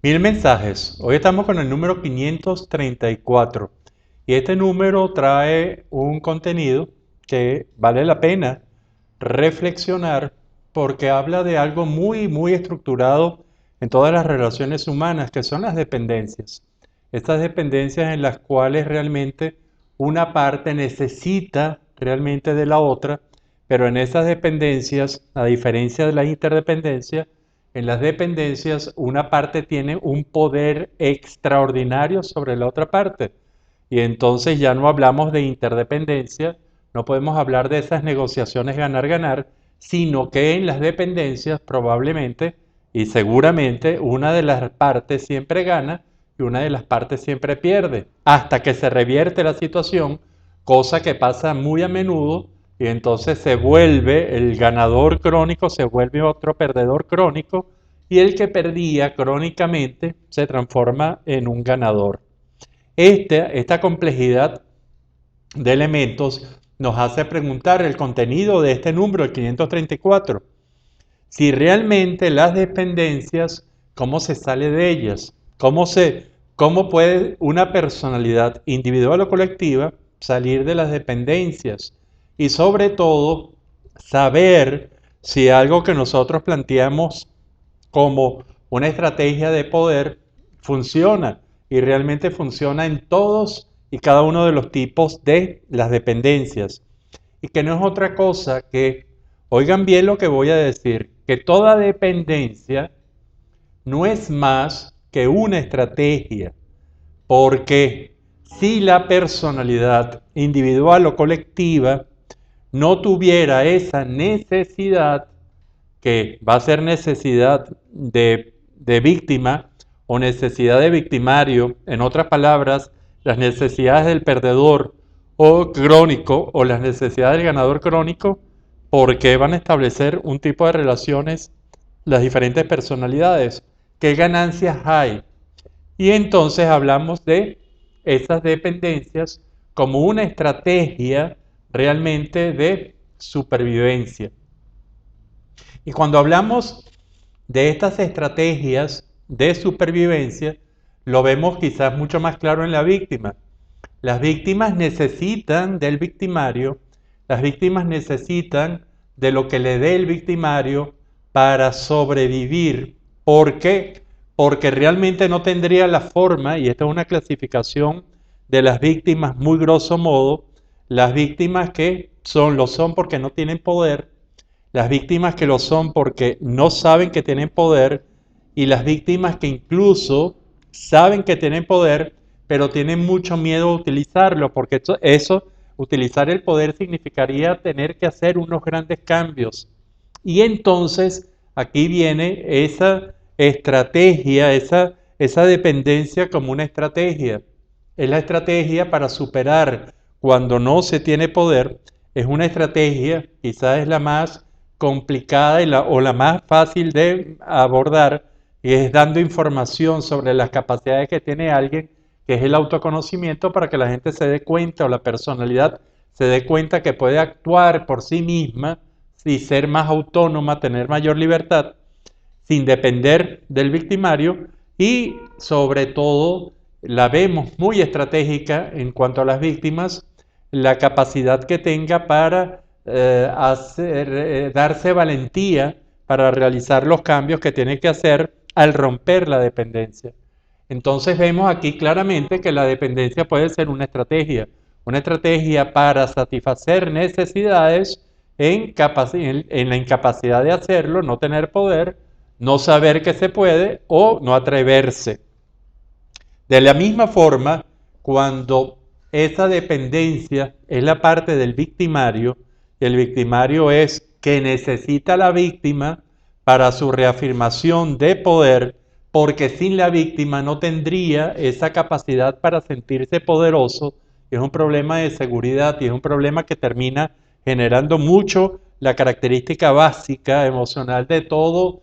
Mil mensajes. Hoy estamos con el número 534 y este número trae un contenido que vale la pena reflexionar porque habla de algo muy estructurado en todas las relaciones humanas, que son las dependencias. Estas dependencias en las cuales realmente una parte necesita realmente de la otra, pero en esas dependencias, a diferencia de las interdependencias, en las dependencias, una parte tiene un poder extraordinario sobre la otra parte. Y entonces ya no hablamos de interdependencia, no podemos hablar de esas negociaciones ganar-ganar, sino que en las dependencias probablemente y seguramente una de las partes siempre gana y una de las partes siempre pierde, hasta que se revierte la situación, cosa que pasa muy a menudo y entonces se vuelve el ganador crónico, se vuelve otro perdedor crónico y el que perdía crónicamente se transforma en un ganador. Esta complejidad de elementos nos hace preguntar el contenido de este número, el 534. Si realmente las dependencias, ¿cómo se sale de ellas? ¿Cómo puede una personalidad individual o colectiva salir de las dependencias? Y sobre todo, saber si algo que nosotros planteamos como una estrategia de poder funciona y realmente funciona en todos y cada uno de los tipos de las dependencias. Y que no es otra cosa que, oigan bien lo que voy a decir, que toda dependencia no es más que una estrategia, porque si la personalidad individual o colectiva no tuviera esa necesidad, que va a ser necesidad de víctima o necesidad de victimario, en otras palabras, las necesidades del perdedor o crónico o las necesidades del ganador crónico, porque van a establecer un tipo de relaciones las diferentes personalidades. ¿Qué ganancias hay? Y entonces hablamos de esas dependencias como una estrategia realmente de supervivencia. Y cuando hablamos de estas estrategias de supervivencia, lo vemos quizás mucho más claro en la víctima. Las víctimas necesitan del victimario, las víctimas necesitan de lo que le dé el victimario para sobrevivir. ¿Por qué? Porque realmente no tendría la forma, y esta es una clasificación de las víctimas muy grosso modo, las víctimas que lo son porque no tienen poder, las víctimas que lo son porque no saben que tienen poder y las víctimas que incluso saben que tienen poder, pero tienen mucho miedo a utilizarlo, porque utilizar el poder significaría tener que hacer unos grandes cambios. Y entonces aquí viene esa estrategia, esa dependencia como una estrategia. Es la estrategia para superar cuando no se tiene poder, es una estrategia, quizás es la más complicada o la más fácil de abordar, y es dando información sobre las capacidades que tiene alguien, que es el autoconocimiento, para que la gente se dé cuenta o la personalidad se dé cuenta que puede actuar por sí misma y ser más autónoma, tener mayor libertad, sin depender del victimario y sobre todo la vemos muy estratégica en cuanto a las víctimas, la capacidad que tenga para darse valentía para realizar los cambios que tiene que hacer al romper la dependencia. Entonces vemos aquí claramente que la dependencia puede ser una estrategia para satisfacer necesidades en la incapacidad de hacerlo, no tener poder, no saber que se puede o no atreverse. De la misma forma, cuando esa dependencia es la parte del victimario, el victimario es que necesita a la víctima para su reafirmación de poder, porque sin la víctima no tendría esa capacidad para sentirse poderoso, es un problema de seguridad y es un problema que termina generando mucho la característica básica emocional de todo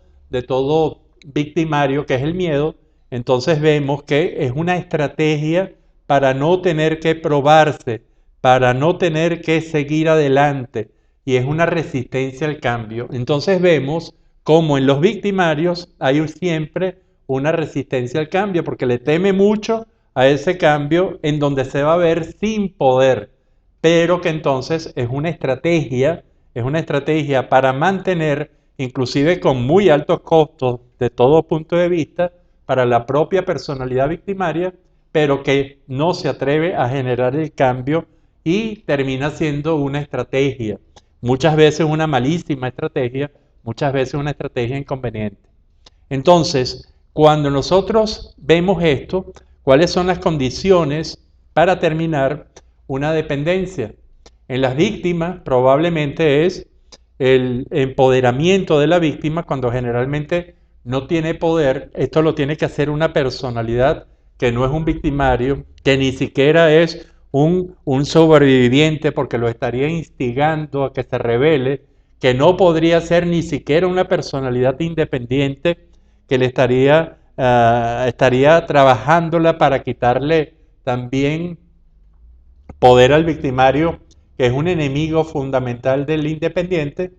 victimario, que es el miedo. Entonces vemos que es una estrategia para no tener que probarse, para no tener que seguir adelante, y es una resistencia al cambio. Entonces vemos como en los victimarios hay siempre una resistencia al cambio, porque le teme mucho a ese cambio en donde se va a ver sin poder, pero que entonces es una estrategia para mantener, inclusive con muy altos costos de todo punto de vista, para la propia personalidad victimaria, pero que no se atreve a generar el cambio y termina siendo una estrategia. Muchas veces una malísima estrategia, muchas veces una estrategia inconveniente. Entonces, cuando nosotros vemos esto, ¿cuáles son las condiciones para terminar una dependencia? En las víctimas probablemente es el empoderamiento de la víctima cuando generalmente no tiene poder. Esto lo tiene que hacer una personalidad que no es un victimario, que ni siquiera es un sobreviviente porque lo estaría instigando a que se rebele, que no podría ser ni siquiera una personalidad independiente que le estaría trabajándola para quitarle también poder al victimario, que es un enemigo fundamental del independiente.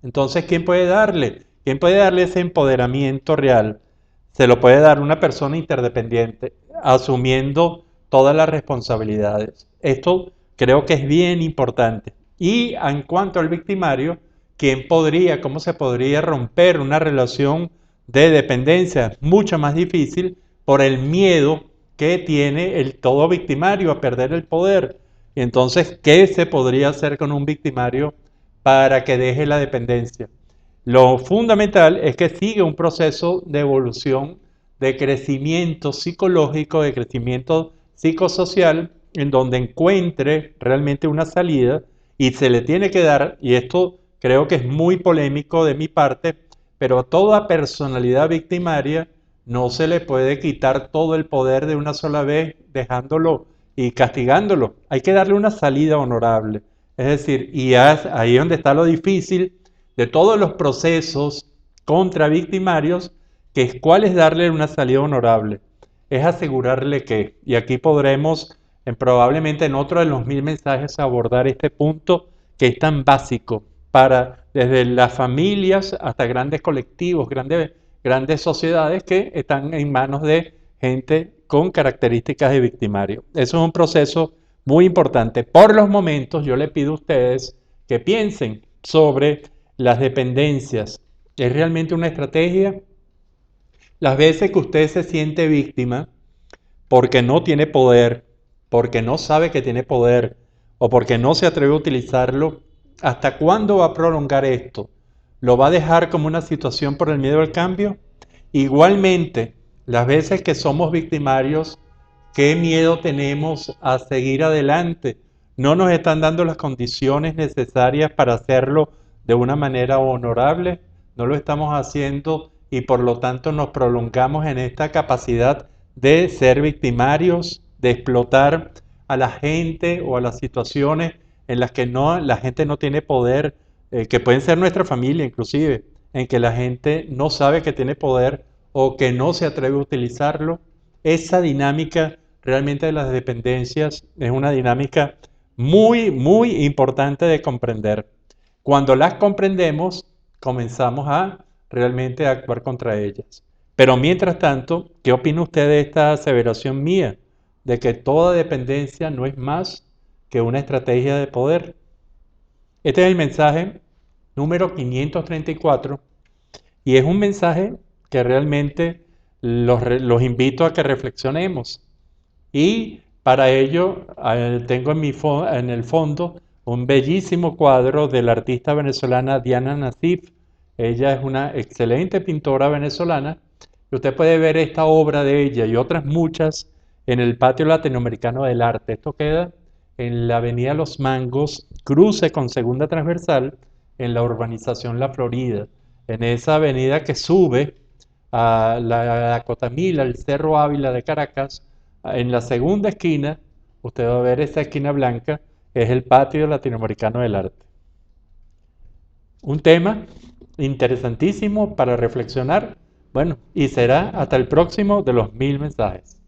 Entonces, ¿quién puede darle? ¿Quién puede darle ese empoderamiento real? Se lo puede dar una persona interdependiente, asumiendo todas las responsabilidades. Esto creo que es bien importante. Y en cuanto al victimario, cómo se podría romper una relación de dependencia? Mucho más difícil por el miedo que tiene el todo victimario a perder el poder. Y entonces, ¿qué se podría hacer con un victimario para que deje la dependencia? Lo fundamental es que siga un proceso de evolución, de crecimiento psicológico, de crecimiento psicosocial, en donde encuentre realmente una salida y se le tiene que dar, y esto creo que es muy polémico de mi parte, pero a toda personalidad victimaria no se le puede quitar todo el poder de una sola vez dejándolo y castigándolo. Hay que darle una salida honorable. Es decir, ahí es donde está lo difícil de todos los procesos contra victimarios, que es cuál es darle una salida honorable. Es asegurarle que, y aquí podremos probablemente en otro de los 1000 mensajes abordar este punto que es tan básico para desde las familias hasta grandes colectivos, grandes sociedades que están en manos de gente con características de victimario. Eso es un proceso muy importante. Por los momentos yo le pido a ustedes que piensen sobre las dependencias. ¿Es realmente una estrategia? Las veces que usted se siente víctima porque no tiene poder, porque no sabe que tiene poder o porque no se atreve a utilizarlo, ¿hasta cuándo va a prolongar esto? ¿Lo va a dejar como una situación por el miedo al cambio? Igualmente, las veces que somos victimarios, ¿qué miedo tenemos a seguir adelante? No nos están dando las condiciones necesarias para hacerlo de una manera honorable, no lo estamos haciendo y por lo tanto nos prolongamos en esta capacidad de ser victimarios, de explotar a la gente o a las situaciones en las que la gente no tiene poder, que pueden ser nuestra familia inclusive, en que la gente no sabe que tiene poder o que no se atreve a utilizarlo. Esa dinámica realmente de las dependencias es una dinámica muy, muy importante de comprender. Cuando las comprendemos, comenzamos a realmente actuar contra ellas. Pero mientras tanto, ¿qué opina usted de esta aseveración mía? De que toda dependencia no es más que una estrategia de poder. Este es el mensaje número 534 y es un mensaje que realmente los invito a que reflexionemos. Y para ello tengo en el fondo un bellísimo cuadro de la artista venezolana Diana Nassif. Ella es una excelente pintora venezolana. Usted puede ver esta obra de ella y otras muchas en el Patio Latinoamericano del Arte. Esto queda en la Avenida Los Mangos, cruce con Segunda Transversal, en la urbanización La Florida. En esa avenida que sube a la Cotamila, el Cerro Ávila de Caracas, en la segunda esquina, usted va a ver esa esquina blanca, es el Patio Latinoamericano del Arte. Un tema interesantísimo para reflexionar. Bueno, y será hasta el próximo de los 1000 mensajes.